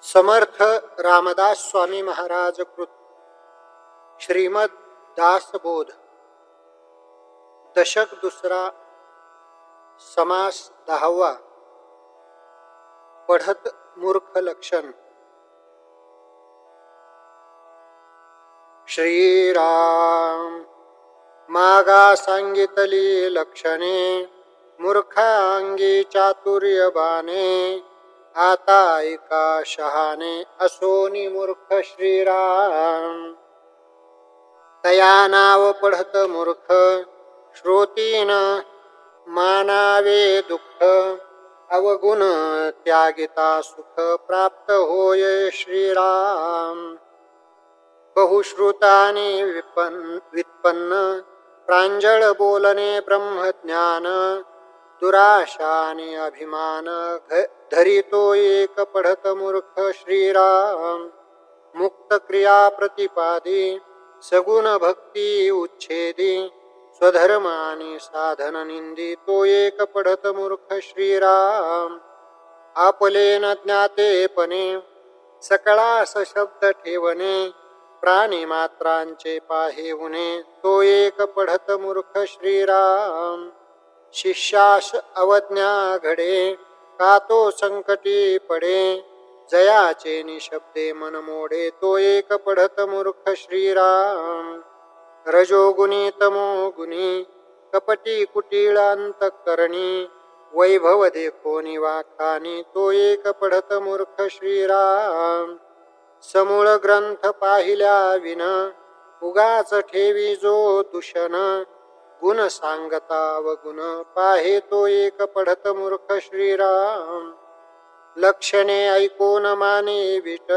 समर्थ रामदास स्वामी महाराज कृत श्रीमद दासबोध दशक दुसरा समास 10वा पढत मूर्ख लक्षण. श्रीराम मागा सांगितली लक्षणे मूर्खांगी चातुर्यबाने आता ऐका शहाणे असोनी मूर्ख श्रीराम. तया नाव पढत मूर्ख श्रोतीन मानावे दुःख अवगुण त्यागिता सुख प्राप्त होय श्रीराम. बहुश्रुताने व्युत्पन्न प्रांजळ बोलणे ब्रह्मज्ञान दुराशाने अभिमान धरितो एक पढत मूर्ख श्रीराम. मुक्त क्रिया प्रतिपादी सगुण भक्ती उच्छेदी स्वधर्माने साधन निंदी तो एक पढत मूर्ख श्रीराम. आपले न ज्ञातेपणे सकळास शब्द ठेवणे प्राणी मात्रांचे पाहेवणे तो एक पढत मूर्ख श्रीराम. शिष्यास अवज्ञा घडे का तो संकटी पडे जयाचे निशब्दे मन मोडे तो एक पढत मूर्ख श्रीराम. रजोगुणी तमोगुणी कपटी कुटिळ अंतःकरणी वैभव देखोनी वाखानी तो एक पढत मूर्ख श्रीराम. समूळ ग्रंथ पाहिल्या विन उगाच ठेवी जो दूषण गुण सांगता व गुण पाहे तो एक पढत मूर्ख श्रीराम. लक्षणे ऐकून माने विट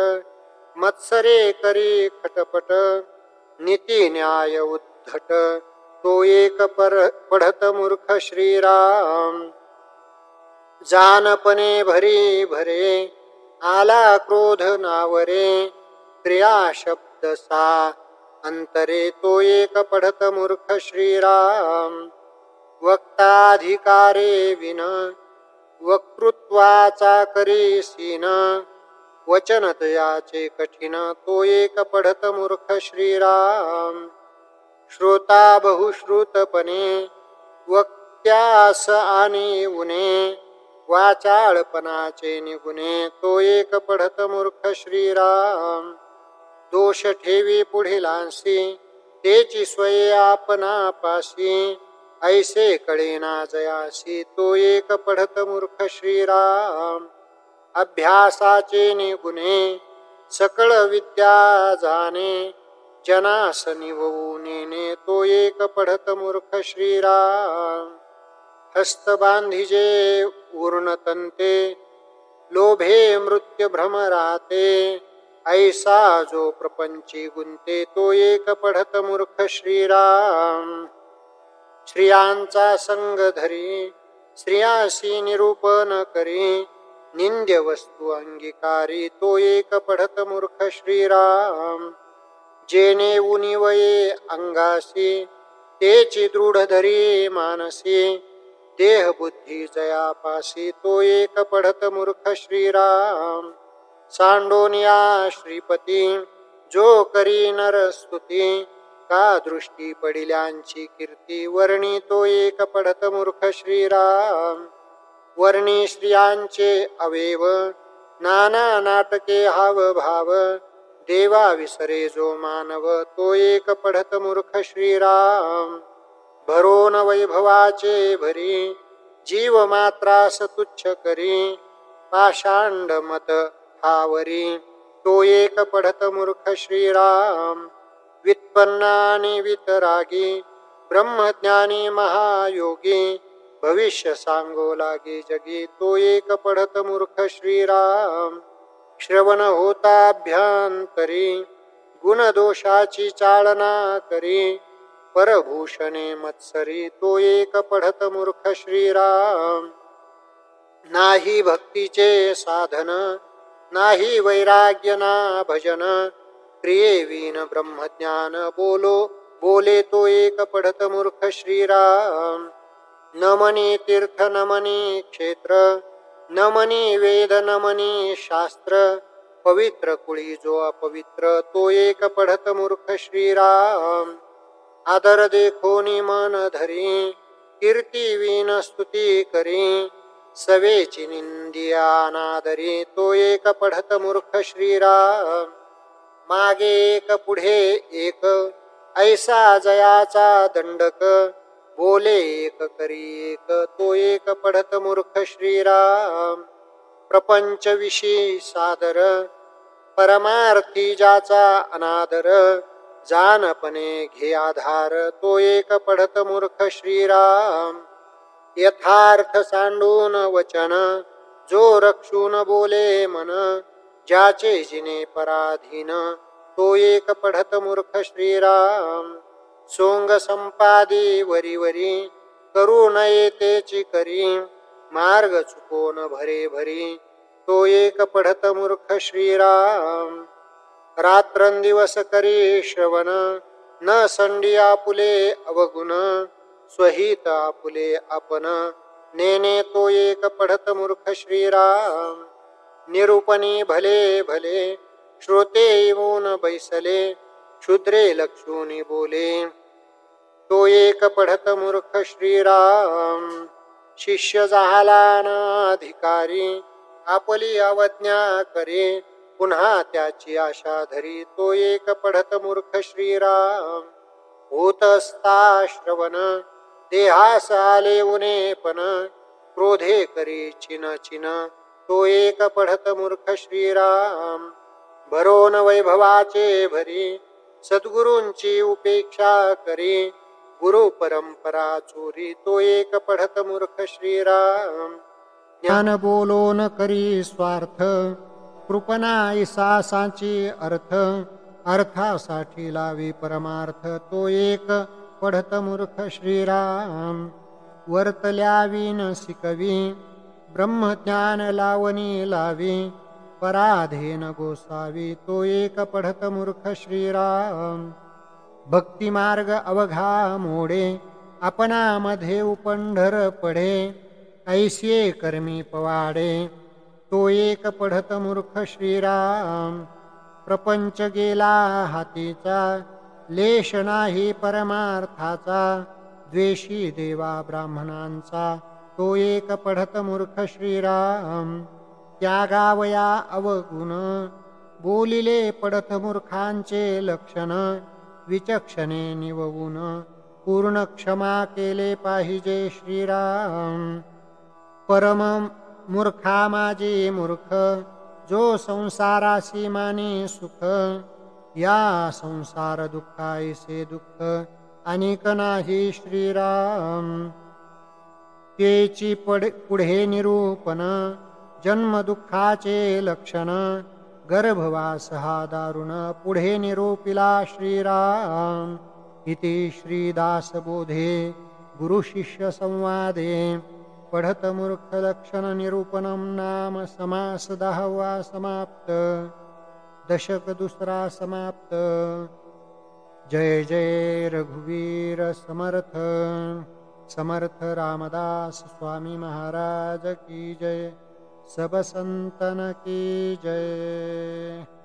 मत्सरे करी खटपट नीती न्याय उद्धट तो एक पढत मूर्ख श्रीराम. जानपणे भरी भरे आला क्रोध नावरे क्रिया शब्द सा अंतरे तो एक पढत मूर्ख श्रीराम. वक्ताधिकारे विन वक्तृत्वाचा करी सीन वचन तयाचे कठीण तो एक पढत मूर्ख श्रीराम. श्रोता बहुश्रुतपणे वक्त्यास आणि उने वाचाळपणाचे निगुणे तो एक पढत मूर्ख श्रीराम. दोष ठेवी पुढीलांसी तेची स्वये आपणापासी ऐसे कळेना जयासी तो एक पढत मूर्ख श्रीराम. अभ्यासाचे निगुणे सकळ विद्या जाणे जनास निववू नेणे तो एक पढत मूर्ख श्रीराम. हस्त बांधिजे उर्णतंते लोभे मृत्यू भ्रमराते ऐसा जो प्रपंची गुंते तो एक पढत मूर्ख श्रीराम. स्त्रियांचा संग धरी स्त्रियासी निरूपण करी निंद्य वस्तू अंगीकारी तो एक पढत मूर्ख श्रीराम. जेने उनिवये अंगासी तेची दृढ धरी मानसी देह बुद्धी जयापासी तो एक पढत मूर्ख श्रीराम. सांडोनिया श्रीपती जो करी नरस्तुती का दृष्टी पडिल्यांची कीर्ती वर्णी तो एक पढत मूर्ख श्रीराम. वर्णी स्त्रियांचे अवेव नाना नाटके हाव भाव देवा विसरे जो मानव तो एक पढत मूर्ख श्रीराम. भरोन वैभवाचे भरी जीव मात्रास तुच्छ करी पाषांड मत हावरी तो एक पढत मूर्ख श्रीराम. व्युत्पन्नानि वितरागी ब्रह्मज्ञानी महायोगी भविष्य सांगो लागी जगी तो एक पढत मूर्ख श्रीराम. श्रवण होताभ्यंतरी गुणदोषाची चालना करी परभूषणे मत्सरी तो एक पढत मूर्ख श्रीराम. नाही भक्तीचे साधन नाही वैराग्य ना भजन क्रियेविन ब्रह्मज्ञान बोले तो एक पढत मूर्ख श्रीराम. नमनी तीर्थ नमनी क्षेत्र नमनी वेद नमनी शास्त्र पवित्र कुळी जो अपवित्र तो एक पढत मूर्ख श्रीराम आदर देखोनी मन धरी कीर्ती विन स्तुती करी सवेची निंदिया नादरी तो एक पढत मूर्ख श्रीराम मागे एक पुढे एक ऐसा जयाचा दंडक बोले एक करी एक तो एक पढत मूर्ख श्रीराम प्रपंच विषयी सादर परमार्थी ज्याचा अनादर जानपणे घे आधार तो एक पढत मूर्ख श्रीराम यथार्थ सांडून वचन जो रक्षून बोले मन ज्याचे जिने पराधीन तो एक पढत मूर्ख श्रीराम सोंग संपादी वरी वरी करू नये तेची करी मार्ग चुकोन भरे भरी तो एक पढत मूर्ख श्रीराम रात्रंदिवस करी श्रवण न संडी आपुले अवगुण स्वहित आपुले आपण नेने तो एक पढत मूर्ख श्रीराम निरूपणी भले भले श्रोते येऊन बैसले क्षुद्रे लक्षुनी बोले तो एक पढत मूर्ख श्रीराम शिष्य झाला ना अधिकारी आपली अवज्ञा करे पुन्हा त्याची आशा धरी तो एक पढत मूर्ख श्रीराम होत असता श्रवण देहास आले उनेपण क्रोधे करी चिन चिन तो एक पढत मूर्ख श्रीराम भरोन वैभवाचे भरी सद्गुरूंची उपेक्षा करी गुरु परंपरा चोरी तो एक पढत मूर्ख श्रीराम ज्ञान बोलोन करी स्वार्थ कृपणा साची अर्थ अर्थासाठी लावी परमार्थ तो एक पढत मूर्ख श्रीराम वर्तल्यावीन शिकवी ब्रह्मज्ञान लावणी लावी पराधीन गोसावी तो एक पढत मूर्ख श्रीराम भक्ती मार्ग अवघा मोडे आपणामध्ये उपंढर पडे ऐसे कर्मी पवाडे तो एक पढत मूर्ख श्रीराम प्रपंच गेला हातीचा लेश नाही परमार्थाचा द्वेषी देवा ब्राह्मणांचा तो एक पढत मूर्ख श्रीराम त्यागावया अवगुण बोलिले पडत मूर्खांचे लक्षण विचक्षणे निववून पूर्ण क्षमा केले पाहिजे श्रीराम परम मूर्खा माझे मूर्ख जो संसारासी माने सुख या संसार दुःखाईसे दुःख अनेक नाही श्रीराम तेची पुढे निरूपण जन्म दुःखाचे लक्षण गर्भवास हा दारुण पुढे निरूपिला श्रीराम इति श्रीदास बोधे गुरु शिष्य संवादे पढत मूर्ख लक्षण निरूपणम नाम समास 10वा समाप्त दशक दुसरा समाप्त जय जय रघुवीर समर्थ समर्थ रामदास स्वामी महाराज की जय सब संतन की जय।